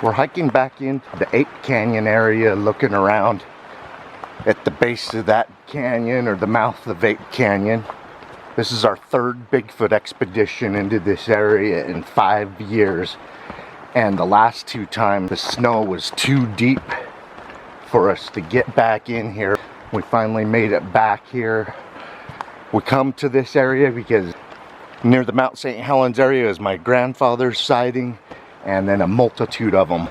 We're hiking back into the Ape Canyon area, looking around at the base of that canyon, or the mouth of Ape Canyon. This is our third Bigfoot expedition into this area in 5 years. And the last 2 times the snow was too deep for us to get back in here. We finally made it back here. We come to this area because near the Mount St. Helens area is my grandfather's sighting, and then a multitude of them.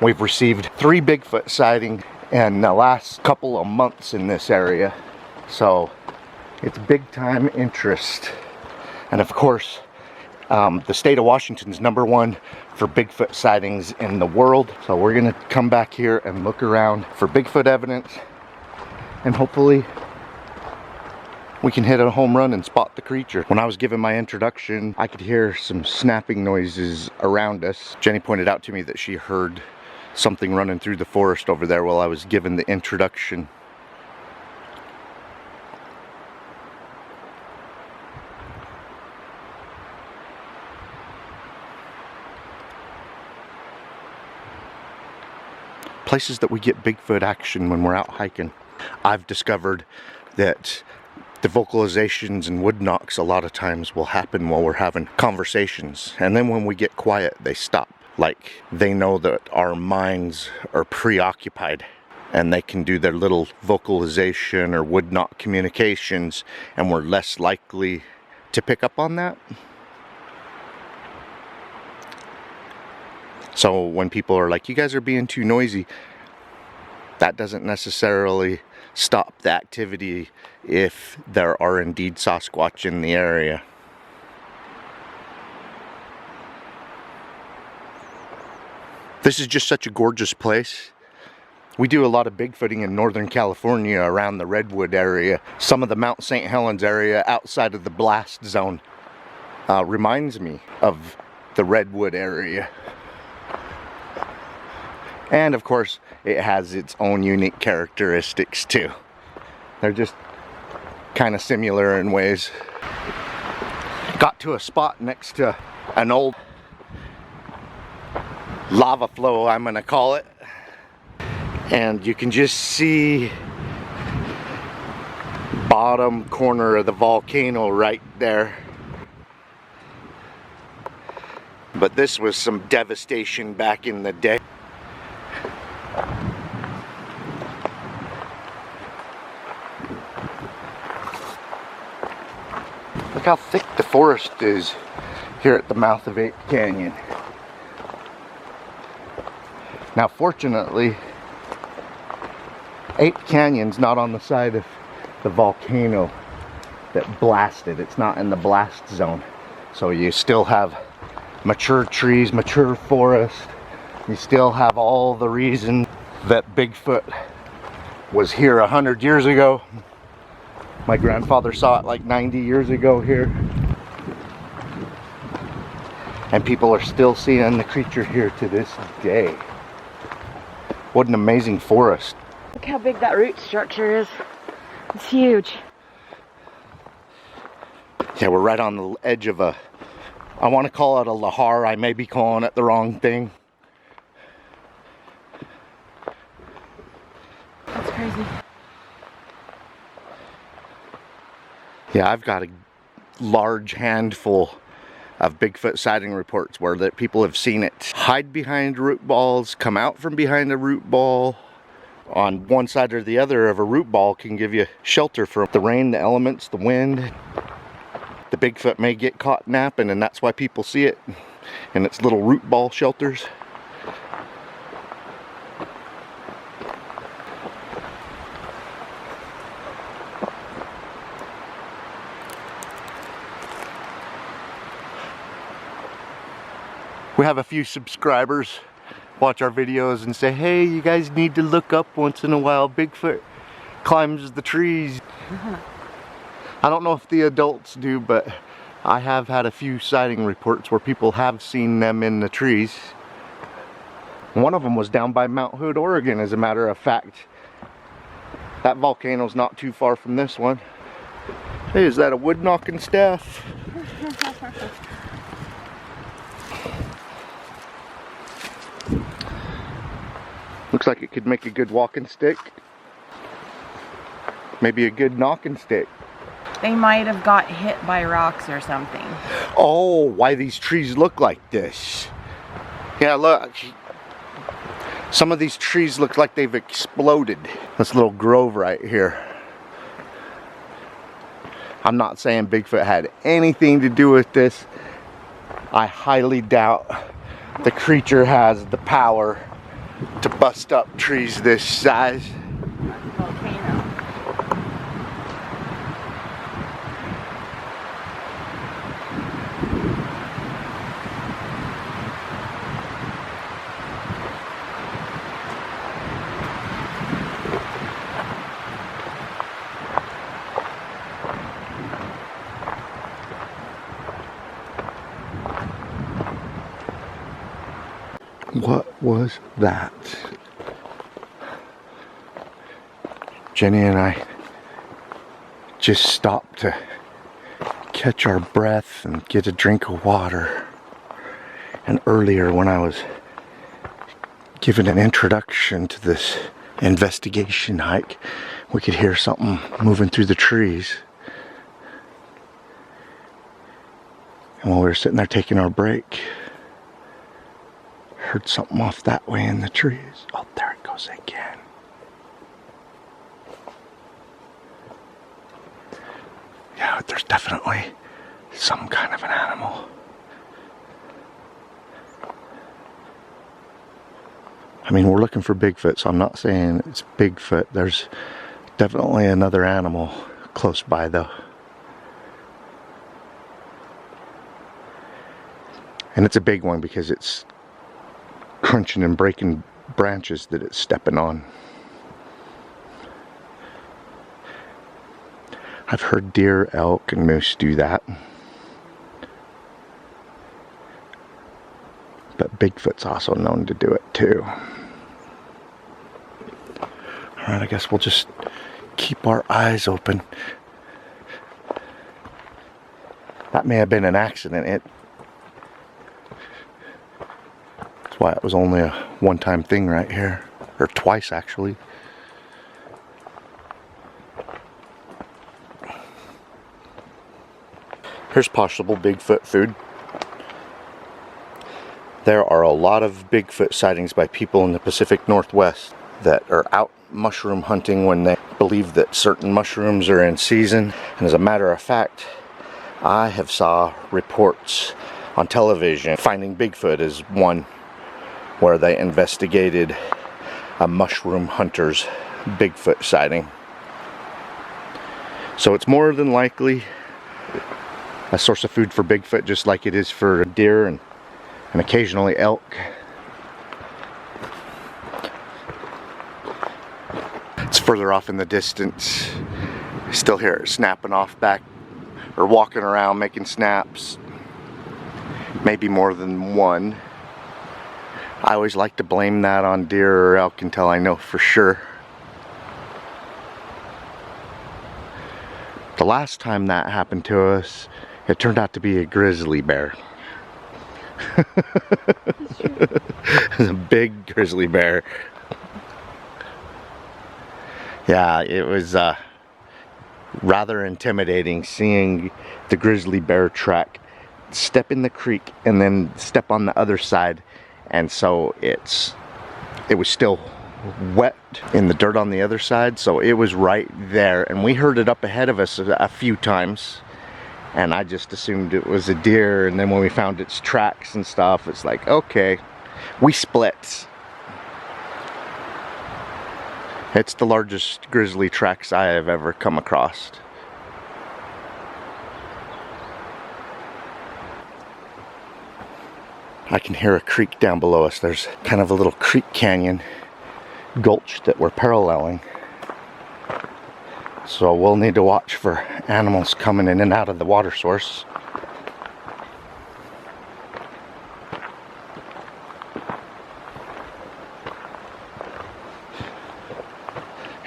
We've received 3 Bigfoot sightings in the last couple of months in this area. So it's big time interest. And of course, the state of Washington's #1 for Bigfoot sightings in the world. So we're gonna come back here and look around for Bigfoot evidence, and hopefully we can hit a home run and spot the creature. When I was giving my introduction, I could hear some snapping noises around us. Jenny pointed out to me that she heard something running through the forest over there while I was giving the introduction. Places that we get Bigfoot action when we're out hiking. I've discovered that the vocalizations and wood knocks a lot of times will happen while we're having conversations, and then when we get quiet they stop, like they know that our minds are preoccupied and they can do their little vocalization or wood knock communications, and we're less likely to pick up on that. So when people are like, you guys are being too noisy, that doesn't necessarily stop the activity if there are indeed Sasquatch in the area. This is just such a gorgeous place. We do a lot of Bigfooting in Northern California around the Redwood area. Some of the Mount St. Helens area outside of the blast zone reminds me of the Redwood area. And of course, it has its own unique characteristics too. They're just kind of similar in ways. Got to a spot next to an old lava flow, I'm gonna call it. And you can just see bottom corner of the volcano right there. But this was some devastation back in the day. Look how thick the forest is here at the mouth of Ape Canyon. Now fortunately, Ape Canyon's not on the side of the volcano that blasted. It's not in the blast zone. So you still have mature trees, mature forest. You still have all the reason that Bigfoot was here 100 years ago. My grandfather saw it like 90 years ago here. And people are still seeing the creature here to this day. What an amazing forest. Look how big that root structure is. It's huge. Yeah, we're right on the edge of a, I want to call it a lahar. I may be calling it the wrong thing. That's crazy. Yeah, I've got a large handful of Bigfoot sighting reports where that people have seen it hide behind root balls, come out from behind a root ball. On one side or the other of a root ball can give you shelter from the rain, the elements, the wind. The Bigfoot may get caught napping, and that's why people see it in its little root ball shelters. We have a few subscribers watch our videos and say, hey, you guys need to look up once in a while. Bigfoot climbs the trees. I don't know if the adults do, but I have had a few sighting reports where people have seen them in the trees. One of them was down by Mount Hood, Oregon, as a matter of fact. That volcano's not too far from this one. Hey, is that a wood knocking staff? Looks like it could make a good walking stick. Maybe a good knocking stick. They might have got hit by rocks or something. Oh, why these trees look like this. Yeah, look. Some of these trees look like they've exploded. This little grove right here. I'm not saying Bigfoot had anything to do with this. I highly doubt the creature has the power to bust up trees this size. Volcano. What was that? Jenny and I just stopped to catch our breath and get a drink of water. And earlier when I was given an introduction to this investigation hike, we could hear something moving through the trees. And while we were sitting there taking our break, heard something off that way in the trees. Oh, there it goes again. Yeah, there's definitely some kind of an animal. I mean, we're looking for Bigfoot, so I'm not saying it's Bigfoot. There's definitely another animal close by, though. And it's a big one because it's crunching and breaking branches that it's stepping on. I've heard deer, elk, and moose do that. But Bigfoot's also known to do it too. Alright, I guess we'll just keep our eyes open. That may have been an accident. That's why it was only a one-time thing right here. Or twice, actually. Here's possible Bigfoot food. There are a lot of Bigfoot sightings by people in the Pacific Northwest that are out mushroom hunting when they believe that certain mushrooms are in season. And as a matter of fact, I have saw reports on television finding Bigfoot as one where they investigated a mushroom hunter's Bigfoot sighting. So it's more than likely a source of food for Bigfoot, just like it is for deer and occasionally elk. It's further off in the distance. Still hear it snapping off back, or walking around making snaps. Maybe more than one. I always like to blame that on deer or elk until I know for sure. The last time that happened to us, it turned out to be a grizzly bear. It was a big grizzly bear. Yeah, it was rather intimidating seeing the grizzly bear track step in the creek and then step on the other side, and so it was still wet in the dirt on the other side, so it was right there, and we heard it up ahead of us a few times, and I just assumed it was a deer. And then when we found its tracks and stuff, it's like, okay, we split. It's the largest grizzly tracks I have ever come across. I can hear a creek down below us. There's kind of a little creek canyon gulch that we're paralleling. So we'll need to watch for animals coming in and out of the water source.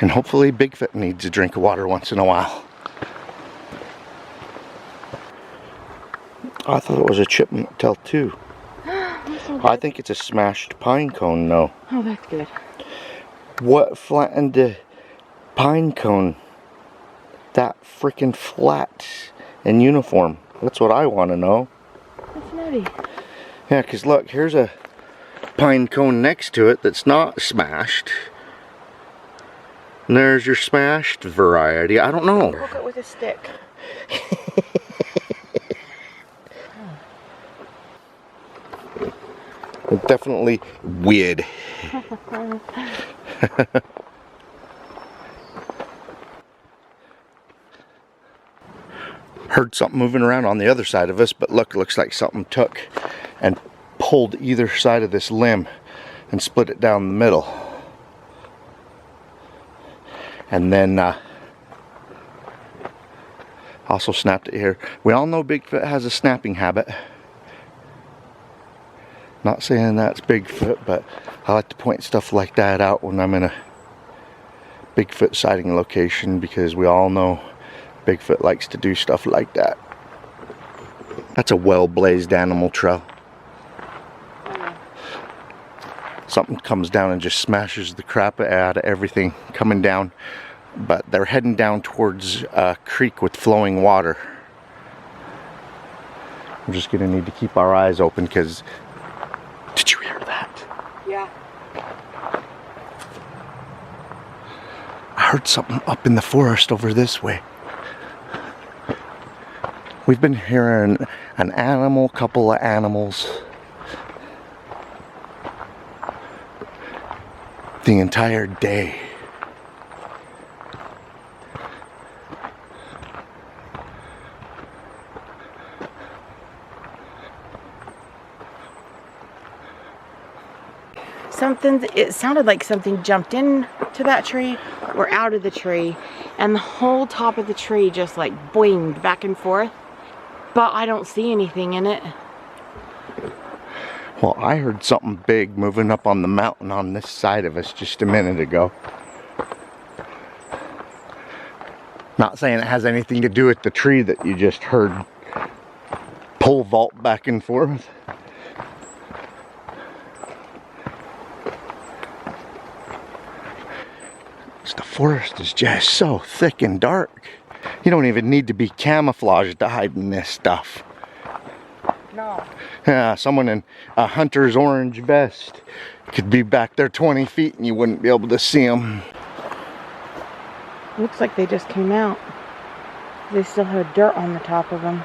And hopefully Bigfoot needs a drink of water once in a while. I thought it was a chipmunk tail too. That's the I think it's a smashed pine cone, though. Oh, that's good. What flattened the pine cone that freaking flat and uniform? That's what I want to know. That's nutty. Yeah, because look, here's a pine cone next to it that's not smashed. And there's your smashed variety. I don't know. Poke it with a stick. It's definitely weird. Heard something moving around on the other side of us, but look, looks like something took and pulled either side of this limb and split it down the middle. And then also snapped it here. We all know Bigfoot has a snapping habit. Not saying that's Bigfoot, but I like to point stuff like that out when I'm in a Bigfoot sighting location, because we all know Bigfoot likes to do stuff like that. That's a well-blazed animal trail. Something comes down and just smashes the crap out of everything coming down. But they're heading down towards a creek with flowing water. We're just gonna need to keep our eyes open, because did you hear that? Yeah. I heard something up in the forest over this way. We've been hearing an animal, couple of animals, the entire day. It sounded like something jumped in to that tree or out of the tree, and the whole top of the tree just like boinged back and forth, but I don't see anything in it. Well, I heard something big moving up on the mountain on this side of us just a minute ago. Not saying it has anything to do with the tree that you just heard pole vault back and forth. The forest is just so thick and dark. You don't even need to be camouflaged to hide in this stuff. No. Yeah, someone in a hunter's orange vest could be back there 20 feet and you wouldn't be able to see them. Looks like they just came out. They still have dirt on the top of them.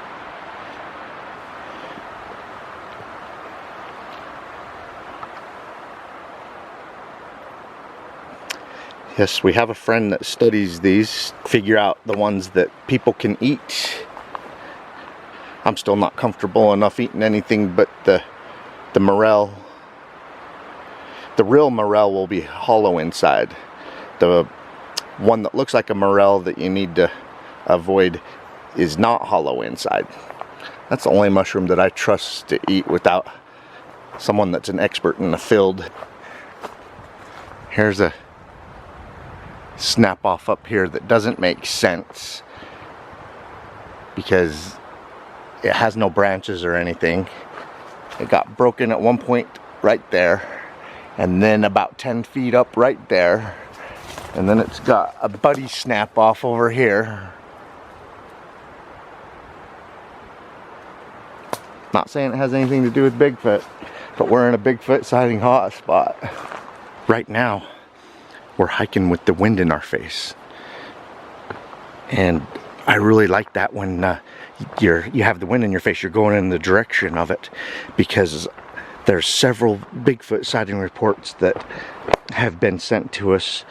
Yes, we have a friend that studies these, figure out the ones that people can eat. I'm still not comfortable enough eating anything but the morel. The real morel will be hollow inside. The one that looks like a morel that you need to avoid is not hollow inside. That's the only mushroom that I trust to eat without someone that's an expert in the field. Here's a snap off up here that doesn't make sense because it has no branches or anything. It got broken at one point right there, and then about 10 feet up right there, and then it's got a buddy snap off over here. Not saying it has anything to do with Bigfoot, but we're in a Bigfoot sighting hot spot right now. We're hiking with the wind in our face, and I really like that when you have the wind in your face, you're going in the direction of it, because there's several Bigfoot sighting reports that have been sent to us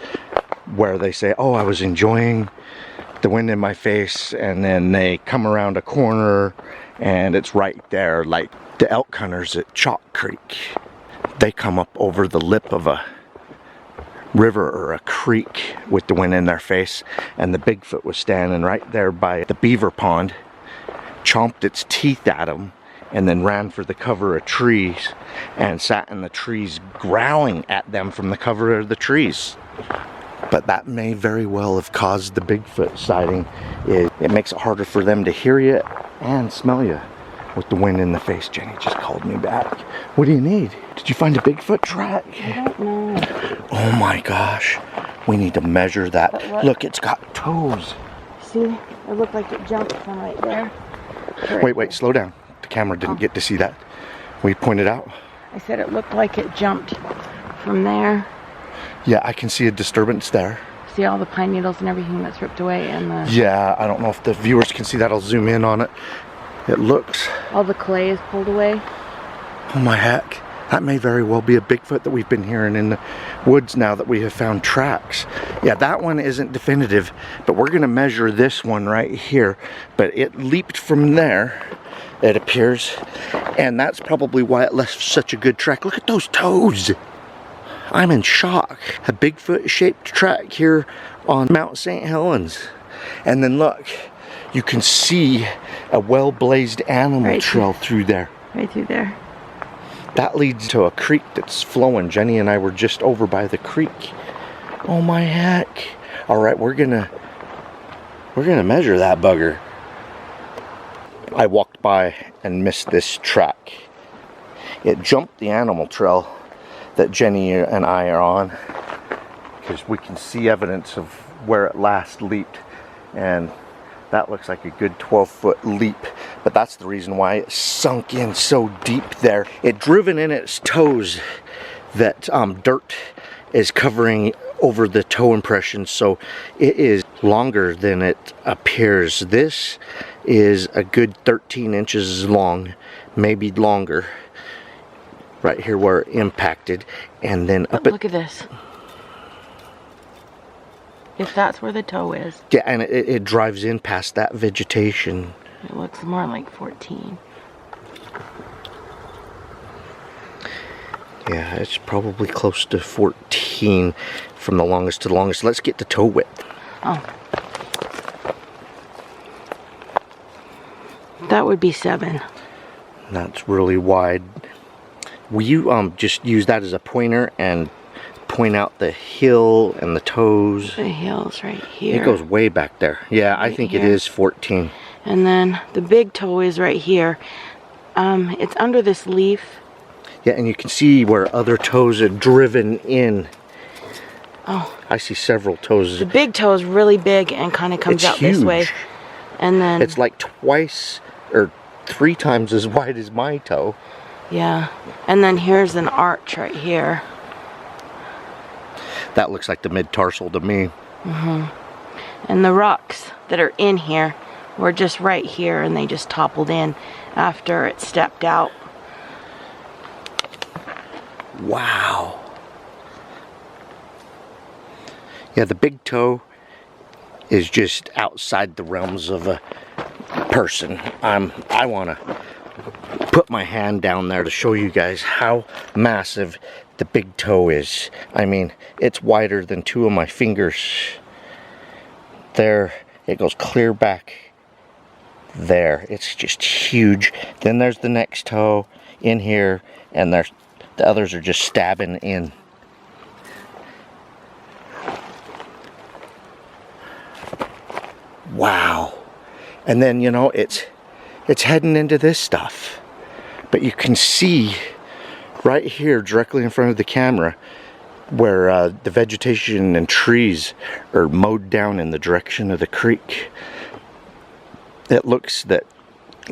where they say, oh, I was enjoying the wind in my face, and then they come around a corner and it's right there, like the elk hunters at Chalk Creek. They come up over the lip of a river or a creek with the wind in their face, and the Bigfoot was standing right there by the beaver pond, chomped its teeth at them, and then ran for the cover of trees and sat in the trees growling at them from the cover of the trees. But that may very well have caused the Bigfoot sighting. It makes it harder for them to hear you and smell you with the wind in the face. Jenny just called me back. What do you need? Did you find a Bigfoot track? I don't know. Oh my gosh. We need to measure that. Look, it's got toes. See, it looked like it jumped from right there. Wait, slow down. The camera didn't get to see that. We pointed out. I said it looked like it jumped from there. Yeah, I can see a disturbance there. See all the pine needles and everything that's ripped away, and the... Yeah, I don't know if the viewers can see that. I'll zoom in on it. It looks... all the clay is pulled away. Oh my heck. That may very well be a Bigfoot that we've been hearing in the woods now that we have found tracks. Yeah, that one isn't definitive, but we're going to measure this one right here. But it leaped from there, it appears, and that's probably why it left such a good track. Look at those toes. I'm in shock. A Bigfoot-shaped track here on Mount St. Helens. And then look, you can see a well-blazed animal trail through there. Right through there. That leads to a creek that's flowing. Jenny and I were just over by the creek. Oh my heck. All right, we're gonna measure that bugger. I walked by and missed this track. It jumped the animal trail that Jenny and I are on, because we can see evidence of where it last leaped, and that looks like a good 12-foot leap, but that's the reason why it sunk in so deep there. It driven in its toes that dirt is covering over the toe impression, so it is longer than it appears. This is a good 13 inches long, maybe longer, right here where it impacted, and then up look at this. If that's where the toe is. Yeah, and it drives in past that vegetation. It looks more like 14. Yeah, it's probably close to 14 from the longest to the longest. Let's get the toe width. Oh. That would be 7. That's really wide. Will you just use that as a pointer and point out the heel and the toes? The heel's right here. It goes way back there. Yeah, I think it is 14. And then the big toe is right here. It's under this leaf. Yeah, and you can see where other toes are driven in. Oh. I see several toes. The big toe is really big and kind of comes out huge. this way. And then... it's like twice or 3 times as wide as my toe. Yeah. And then here's an arch right here. That looks like the mid-tarsal to me. Mm-hmm. And the rocks that are in here were just right here, and they just toppled in after it stepped out. Wow. Yeah, the big toe is just outside the realms of a person. I want to put my hand down there to show you guys how massive the big toe is. I mean, it's wider than 2 of my fingers. There, it goes clear back there. It's just huge. Then there's the next toe in here, and there's the others are just stabbing in. Wow. And then, you know, it's heading into this stuff. But you can see right here, directly in front of the camera, where the vegetation and trees are mowed down in the direction of the creek. It looks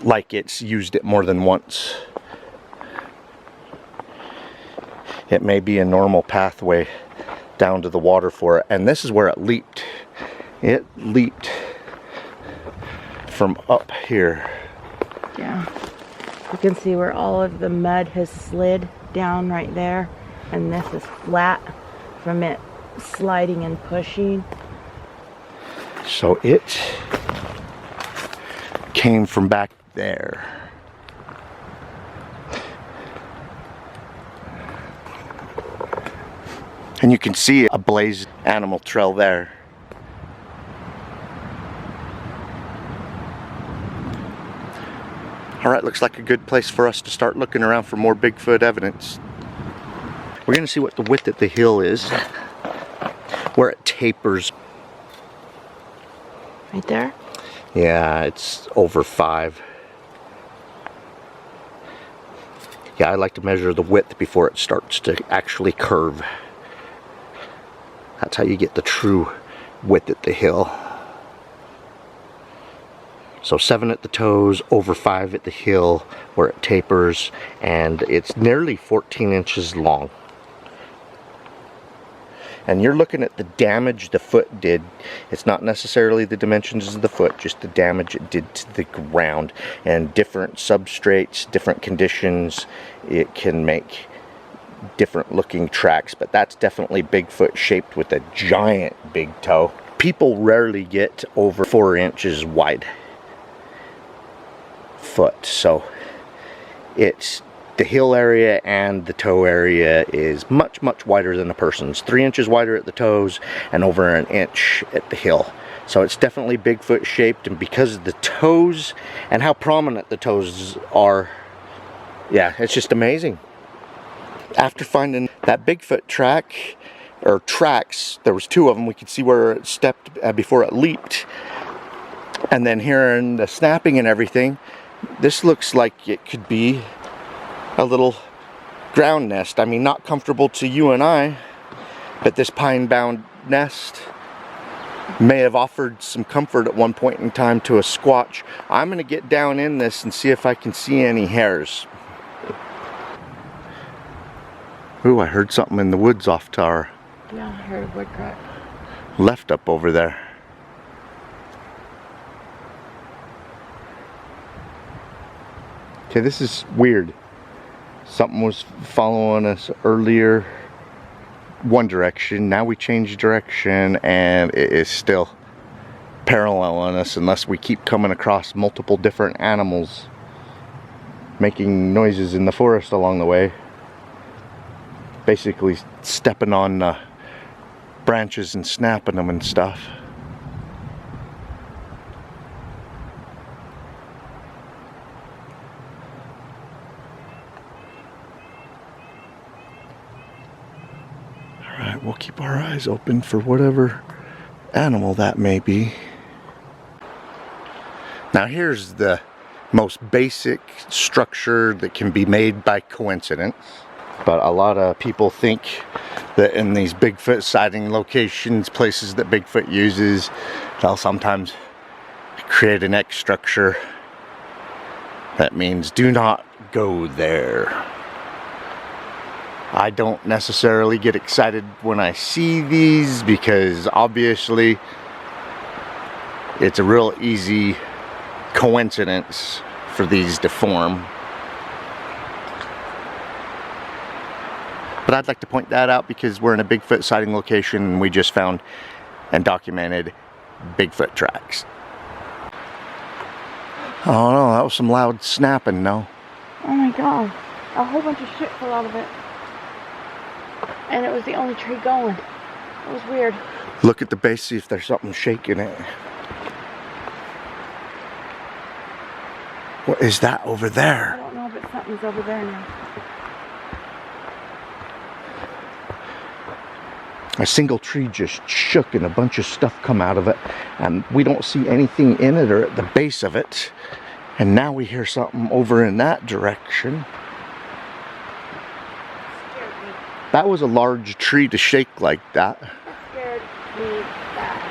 like it's used it more than once. It may be a normal pathway down to the water for it. And this is where it leaped. It leaped from up here. Yeah. You can see where all of the mud has slid down right there. And this is flat from it sliding and pushing. So it came from back there. And you can see a blazed animal trail there. Alright, looks like a good place for us to start looking around for more Bigfoot evidence. We're going to see what the width of the hill is, where it tapers. Right there? Yeah, it's over 5. Yeah, I like to measure the width before it starts to actually curve. That's how you get the true width at the hill. So 7 at the toes, over 5 at the heel where it tapers, and it's nearly 14 inches long. And you're looking at the damage the foot did. It's not necessarily the dimensions of the foot, just the damage it did to the ground. And different substrates, different conditions, it can make different looking tracks. But that's definitely Bigfoot shaped with a giant big toe. People rarely get over 4 inches wide foot, so it's the heel area and the toe area is much wider than a person's. 3 inches wider at the toes and over an inch at the heel. So it's definitely Bigfoot shaped, and because of the toes and how prominent the toes are, yeah, it's just amazing. After finding that Bigfoot track, or tracks, there was 2 of them, we could see where it stepped before it leaped, and then hearing the snapping and everything, this looks like it could be a little ground nest. I mean, not comfortable to you and I, but this pine-bound nest may have offered some comfort at one point in time to a Squatch. I'm going to get down in this and see if I can see any hairs. Ooh, I heard something in the woods off to our Yeah, I heard a wood crack. left up over there. Okay, this is weird. Something was following us earlier one direction, now we change direction, and it is still paralleling us unless we keep coming across multiple different animals making noises in the forest along the way. Basically stepping on branches and snapping them and stuff. Alright, we'll keep our eyes open for whatever animal that may be. Now here's the most basic structure that can be made by coincidence. But a lot of people think that in these Bigfoot sighting locations, places that Bigfoot uses, they'll sometimes create an X structure that means do not go there. I don't necessarily get excited when I see these because obviously it's a real easy coincidence for these to form. But I'd like to point that out because we're in a Bigfoot sighting location and we just found and documented Bigfoot tracks. Oh no, that was some loud snapping, no? Oh my god. A whole bunch of shit fell out of it. And it was the only tree going. It was weird. Look at the base, see if there's something shaking it. What is that over I there? don't know, but something's over there now. A single tree just shook and a bunch of stuff come out of it, and we don't see anything in it or at the base of it. And now we hear something over in that direction. Scared me. That was a large tree to shake like that. That scared me bad.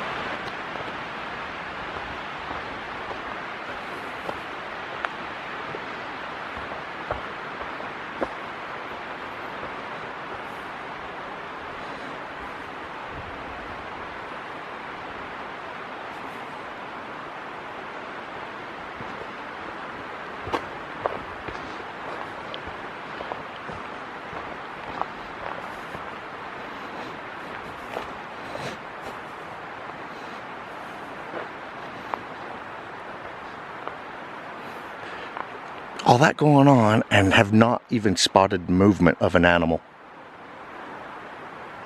All that going on and have not even spotted movement of an animal.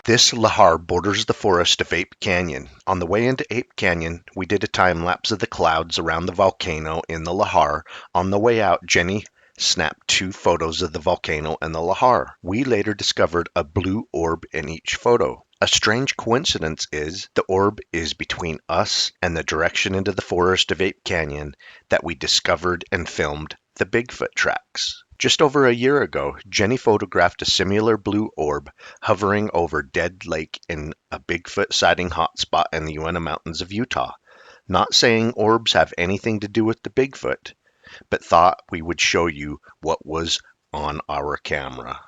This lahar borders the forest of Ape Canyon. On the way into Ape Canyon, we did a time lapse of the clouds around the volcano in the lahar. On the way out, Jenny snapped 2 photos of the volcano and the lahar. We later discovered a blue orb in each photo. A strange coincidence is the orb is between us and the direction into the forest of Ape Canyon that we discovered and filmed the Bigfoot tracks. Just over a year ago, Jenny photographed a similar blue orb hovering over Dead Lake in a Bigfoot sighting hotspot in the Uinta Mountains of Utah. Not saying orbs have anything to do with the Bigfoot, but thought we would show you what was on our camera.